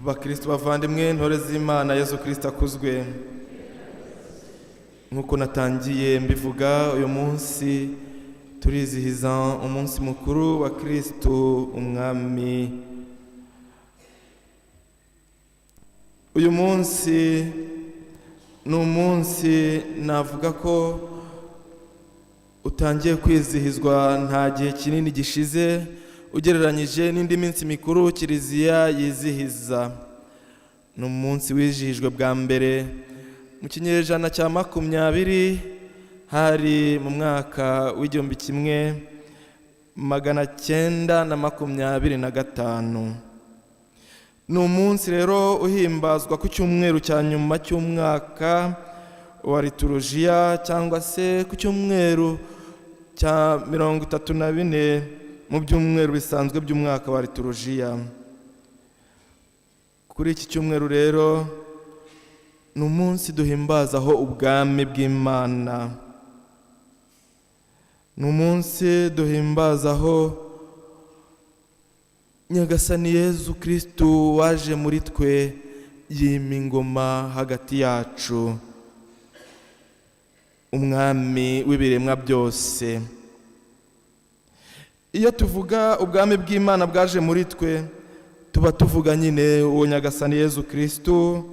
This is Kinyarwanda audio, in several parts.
bakristo bavandimwe ntore z'Imana Yesu Kristo akuzwe. Nkuko natangiye mbivuga, uyu munsi turizihiza umunsi mukuru wa Kristo umwami. Uyu munsi ni umunsi navuga ko utangiye kwizihizwa nta gihe kinini gishize ugereranyije n'indi minsi mikuru Kiliziya yizihiza. Ni umunsi wijihijwe bwa mbere mu kinyejana cya 20, hari mu mwaka w'1925. Ni umunsi rero uhimbazwa ku cyumweru cya nyuma cy'umwaka wa liturujia, cyangwa se ku cyumweru cya 34 mu byumweru bisanzwe by'umwaka wa liturujia. Kuri iki cyumweru rero ni umunsi duhimbazaho ubwami bw'Imana. Ni umunsi duhimbazaho Nyagasani Yezu Kristo waje muri twe yima ingoma hagati yacu, umwami w'ibiremwa byose. Iyo tuvuga ubwami bw'Imana bwaje muri twe, tuba tuvuga nyine uwo Nyagasani Yezu Kristo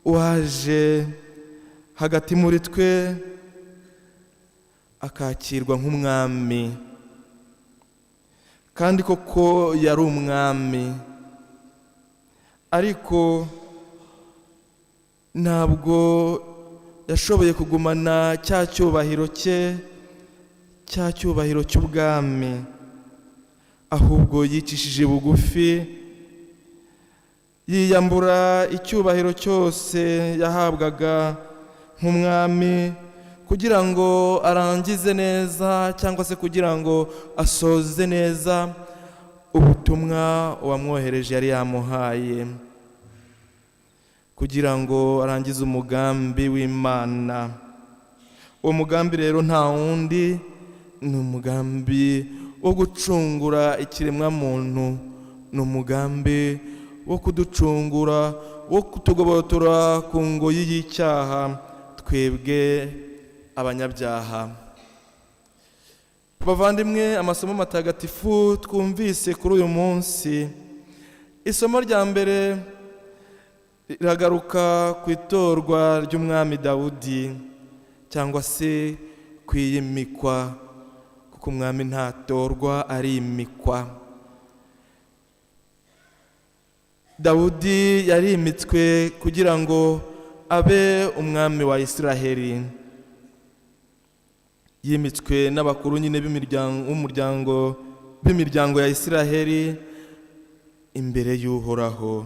waje hagati muri twe akakirwa nk'umwami. Kandi koko yari umwami, ariko ntabwo yashoboye kugumana cya cyubahiro cye, cya cyubahiro cy'ubwami, ahubwo yicishije bugufi, yiyambura icyubahiro cyose yahabwaga nk'umwami, kugira ngo arangize neza cyangwa se kugira ngo asoze neza ubutumwa uwamwohereje yari yamuhaye, kugira ngo arangize umugambi w'Imana. Uwo mugambi rero nta wundi, ni umugambi wo gucungura ikiremwa muntu, ni umugambi wo kuducungura, wo kutugobotora ku ngoyi y'icyaha twebwe abanyabyaha. Bavandimwe, amasomo matagatifu twumvise kuri uyu munsi, isomo rya mbere riragaruka ku itorwa ry'umwami Dawudi, cyangwa se kwiyimikwa, kuko umwami ntatorwa arimikwa. Dawudi yarimitswe kugira ngo abe umwami wa Isiraheli. Yimitswe n'abakuru nyine b'imiryango ya Isiraheli imbere y'Uhoraho.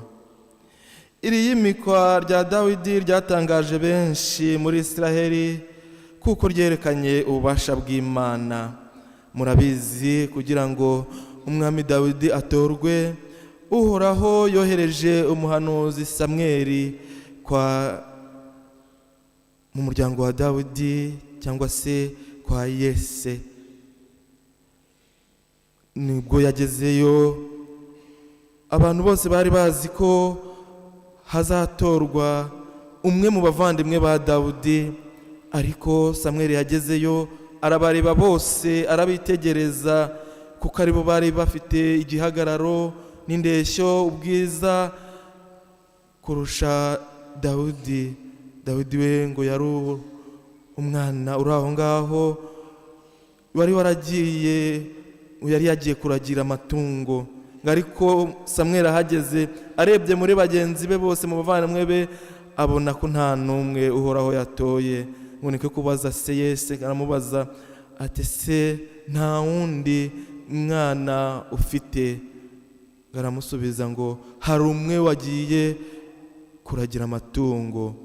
Iri yimikwa rya Dawidi ryatangaje benshi muri Isiraheli, kuko ryerekanye ububasha bw'Imana. Murabizi, kugira ngo umwami Dawidi atorwe, Uhoraho yohereje umuhanuzi Samweli mu muryango wa Dawidi, cyangwa se kwa Yese. Nibwo yagezeyo, abantu bose bari bazi ko hazatorwa umwe mu bavandimwe ba Dawudi, ariko Samweli yagezeyo arabareba bose, arabitegereza, kuko aribo bari bafite igihagararo n'indeshyo, ubwiza kurusha Dawudi. Dawidi we ngo yari umwana uri aho ngaho, yari yagiye kuragira amatungo. Ariko Samweli ahageze, arebye muri bagenzi be bose, mu bavandimwe be, abona ko nta n'umwe Uhoraho yatoye. Ngo niko kubaza se Yese, aramubaza ati, se nta wundi mwana ufite? Aramusubiza ngo hari umwe wagiye kuragira amatungo.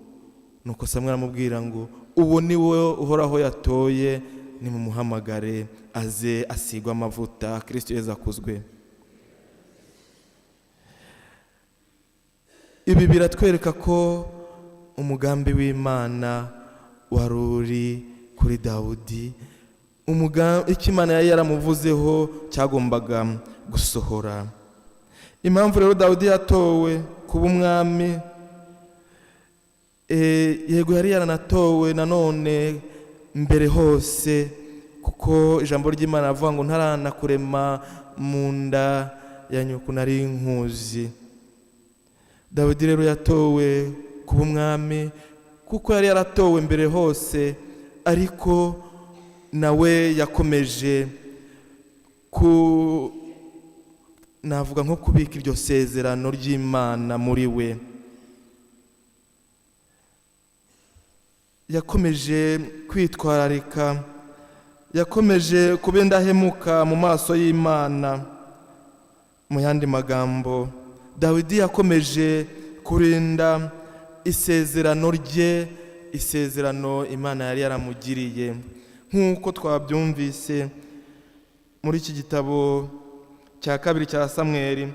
Nuko Samweli aramubwira ngo uwo ni we Uhoraho yatoye, nimumuhamagare aze asigwe amavuta. Kristo Yezu akuzwe. Ibi biratwereka ko umugambi w'Imana wari uri kuri Dawudi, icyo Imana yari yaramuvuzeho cyagombaga gusohora. Impamvu rero Dawudi yatowe kuba umwami. Yego yari yaranatowe nanone mbere hose, kuko ijambo ry'Imana avuga ngo ntaranakurema mu nda ya nyoko nari nkuzi. Dawidi rero yatowe kuba umwami kuko yari yaratowe mbere hose, ariko nawe yakomeje navuga nko kubika iryo sezerano ry'Imana muri we. Yakomeje kwitwararika, yakomeje kuba indahemuka mu maso y'Imana. Mu yandi magambo, Dawidi yakomeje kurinda isezerano rye, isezerano Imana yari yaramugiriye, nk'uko twabyumvise muri iki gitabo cya kabiri cya Samweli,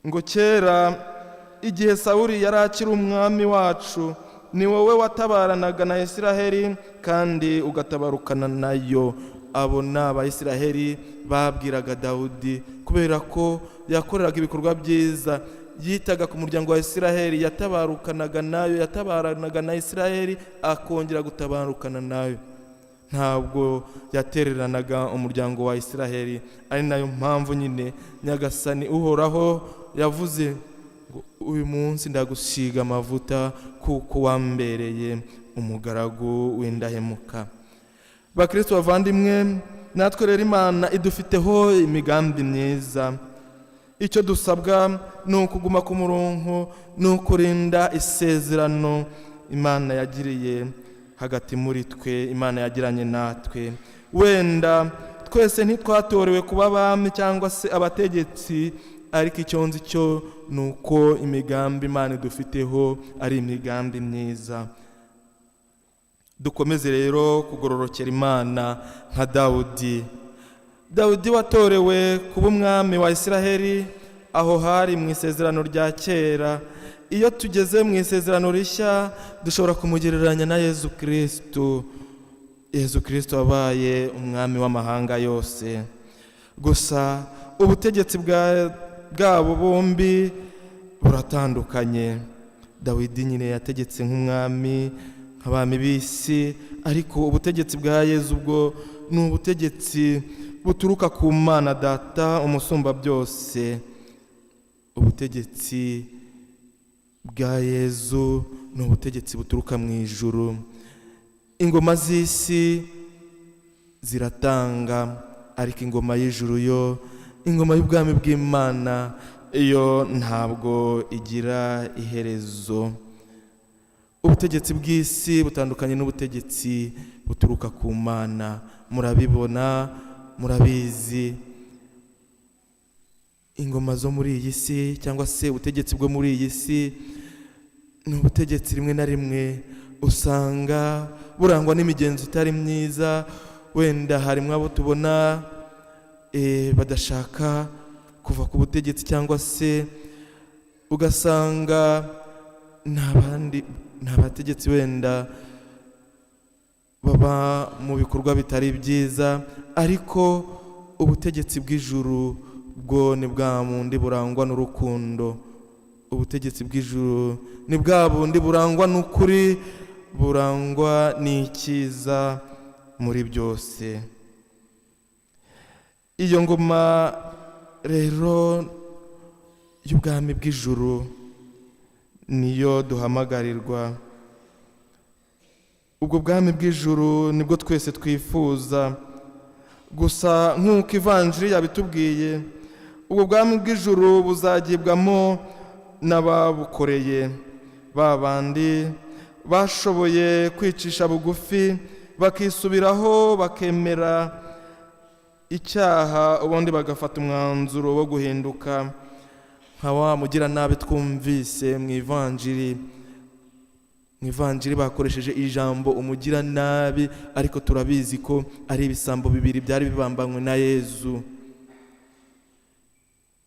ngo kera igihe Sawuli yari akiri umwami wacu, ni wowe watabaranaga na Isiraheli kandi ugatabarukana nayo. Abo ni Abayisiraheli babwiraga Dawudi, kubera ko yakoreraga ibikorwa byiza, yitaga ku muryango wa Isiraheli, yatabarukanaga nayo, yatabaranaga na Isiraheli akongera gutabarukana nayo, ntabwo yatereranaga umuryango wa Isiraheli. Ari nayo mpamvu nyine Nyagasani Uhoraho yavuze ngo uyu munsi ndagusiga amavuta kuko wambereye umugaragu w'indahemuka. Bakristo bavandimwe, natwe rero Imana idufiteho imigambi myiza. Icyo dusabwa ni ukuguma ku murongo, ni ukurinda isezerano Imana yagiriye hagati muri twe, Imana yagiranye natwe. Wenda twese ntitwatorewe kuba abami cyangwa se abategetsi, ariko icyo nzi cyo ni uko imigambi Imana idufiteho ari imigambi myiza. Dukomeze rero kugororokera Imana nka Dawudi. Dawudi watorewe kuba umwami wa Isiraheli, aho hari mu isezerano rya kera. Iyo tugeze mu isezerano rishya, dushobora kumugereranya na Yezu Kristo. Yezu Kristo wabaye umwami w'amahanga yose. Gusa ubutegetsi bwabo bombi buratandukanye. Dawidi nyine yategetse nk'umwami, nk'abami b'isi, ariko ubutegetsi bwa Yezu bwo ni ubutegetsi buturuka ku Mana Data umusumba byose. Ubutegetsi bwa Yezu ni ubutegetsi buturuka mu ijuru. Ingoma z'isi ziratanga, ariko ingoma y'ijuru yo, ingoma y'ubwami bw'Imana, iyo ntabwo igira iherezo. Ubutegetsi bw'isi butandukanye n'ubutegetsi buturuka ku Mana. Murabibona, murabizi. Ingoma zo muri iyi si cyangwa se ubutegetsi bwo muri iyi si ni ubutegetsi rimwe na rimwe usanga burangwa n'imigenzo itari myiza. Wenda harimo abo tubona badashaka kuva ku butegetsi, cyangwa se ugasanga nta bategetsi wenda baba mu bikorwa bitari byiza, ariko ubutegetsi bw'ijuru bwo ni bwa bundi burangwa n'urukundo. Ubutegetsi bw'ijuru ni bwa bundi burangwa n'ukuri, burangwa n'icyiza muri byose. Iyo ngoma rero y'ubwami bw'ijuru niyo duhamagarirwa. Ubwo bwami bw'ijuru nibwo twese twifuza. Gusa nk'uko ivanjiri yabitubwiye, ubwo bwami bw'ijuru buzagibwamo n'ababukoreye, ba bandi bashoboye kwicisha bugufi bakisubiraho, bakemera icyaha, ubundi bagafata umwanzuro wo guhinduka nka wa mugiranabi twumvise mu ivanjiri. Mu ivanjiri bakoresheje ijambo umugiranabi, ariko turabizi ko ari ibisambo bibiri byari bibambanywe na Yezu.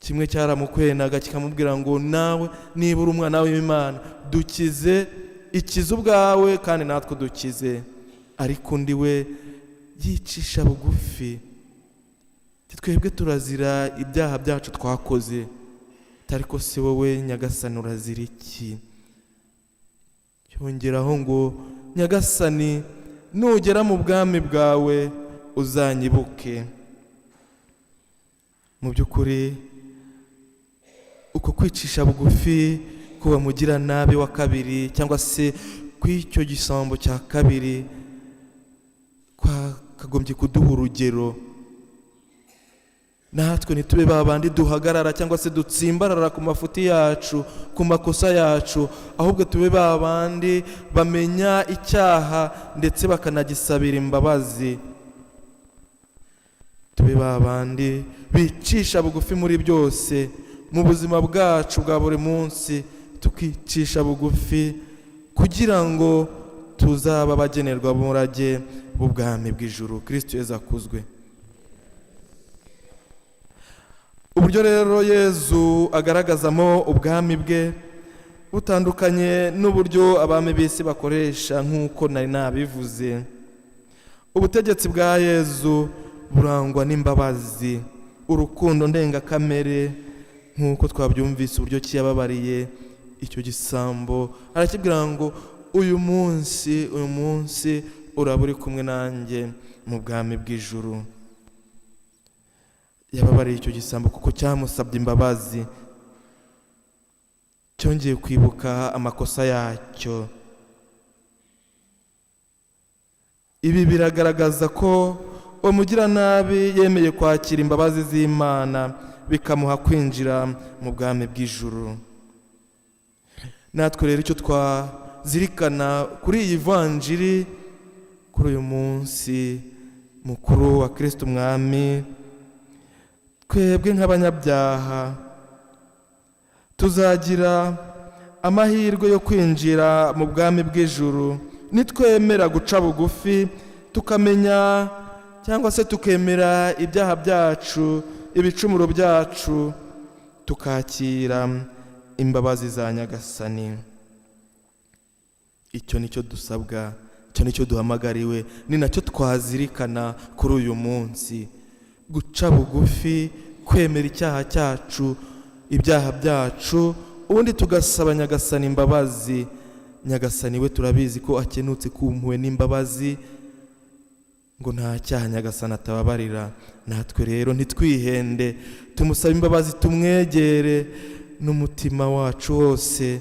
Kimwe cyaramukwenaga kikamubwira ngo nawe niba uri umwana w'Imana dukize, ikize ubwawe kandi natwe dukize. Ariko undi we yicisha bugufi. Twebwe turazira ibyaha byacu twakoze, ariko si wowe Nyagasani urazira iki? Yongeraho ngo Nyagasani, nugera mu bwami bwawe uzanyibuke. Mu by'ukuri uko kwicisha bugufi kuba mugira nabi wa kabiri cyangwa se kw'icyo gisambo cya kabiri kagombye kuduha urugero. Natwe ntitube babandi duhagarara cyangwa se dutsimbarara ku mafuti yacu, ku makosa yacu, ahubwo tube babandi bamenya icyaha ndetse bakanagisabira imbabazi. Tube babandi bicisha bugufi muri byose, mu buzima bwacu bwa buri munsi tukicisha bugufi kugira ngo tuzaba abagenerwa umurage b'ubwami bw'ijuru. Kristo Yezu akuzwe. Uburyo rero Yezu agaragazamo ubwami bwe butandukanye n'uburyo abami b'isi bakoresha. Nk'uko nari nabivuze, ubutegetsi bwa Yezu burangwa n'imbabazi, urukundo ndengakamere. Nk'uko twabyumvise uburyo kiyababariye icyo gisambo, arakibwira ngo uyu munsi uraba uri kumwe nanjye mu bwami bw'ijuru. Yababariye icyo gisambo kuko cyamusabye imbabazi, cyongeye kwibuka amakosa yacyo. Ibi biragaragaza ko umugiranabi yemeye kwakira imbabazi z'Imana, bikamuha kwinjira mu bwami bw'ijuru. Natwe rero icyo twazirikana kuri iyi vanjiri, kuri uyu munsi mukuru wa Kristo Umwami, twebwe nk'abanyabyaha tuzagira amahirwe yo kwinjira mu bwami bw'ijuru nitwemera guca bugufi, tukamenya cyangwa se tukemera ibyaha byacu, ibicumuro byacu, tukakira imbabazi za Nyagasani. Icyo nicyo dusabwa, icyo nicyo duhamagariwe, ni nacyo twazirikana kuri uyu munsi. Guca bugufi, kwemera icyaha cyacu, ibyaha byacu, ubundi tugasaba Nyagasani imbabazi. Nyagasani we turabizi ko akenutse kumpuwe n'imbabazi, ngo nta cyaha Nyagasani atababarira. Natwe rero ntitwihende, tumusaba imbabazi, tumwegere n'umutima wacu wose,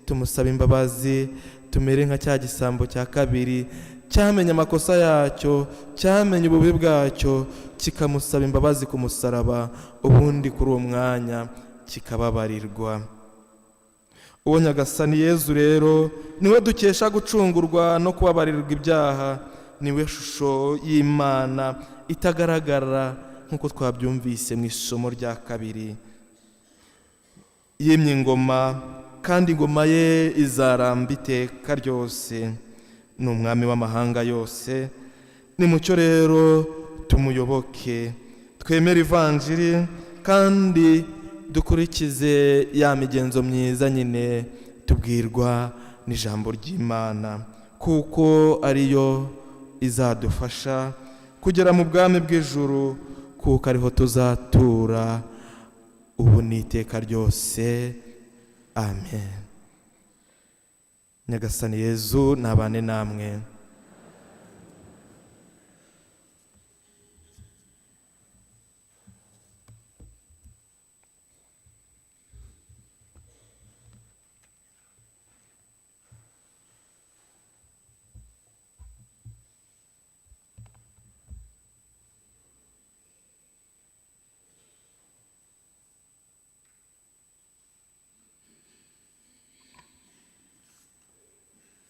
tumusaba imbabazi, tumere nka cya gisambo cya kabiri cyamenye amakosa yacyo, cyamenye ububi bwacyo, kikamusaba imbabazi ku musaraba, ubundi kuri uwo mwanya kikababarirwa. Uwo Nyagasani Yezu rero niwe dukesha gucungurwa no kubabarirwa ibyaha, niwe shusho y'Imana itagaragara, nk'uko twabyumvise mu isomo rya kabiri. Yimye ingoma, kandi ingoma ye izaramba iteka ryose. Ni umwami w'amahanga yose. Nimucyo rero tumuyoboke, twemere ivanjiri, kandi dukurikize ya migenzo myiza nyine tubwirwa n'ijambo ry'Imana, kuko ariyo izadufasha kugera mu bwami bw'ijuru, kuko ariho tuzatura ubu n'iteka ryose. Amen. Nyagasani Yezu nabane namwe.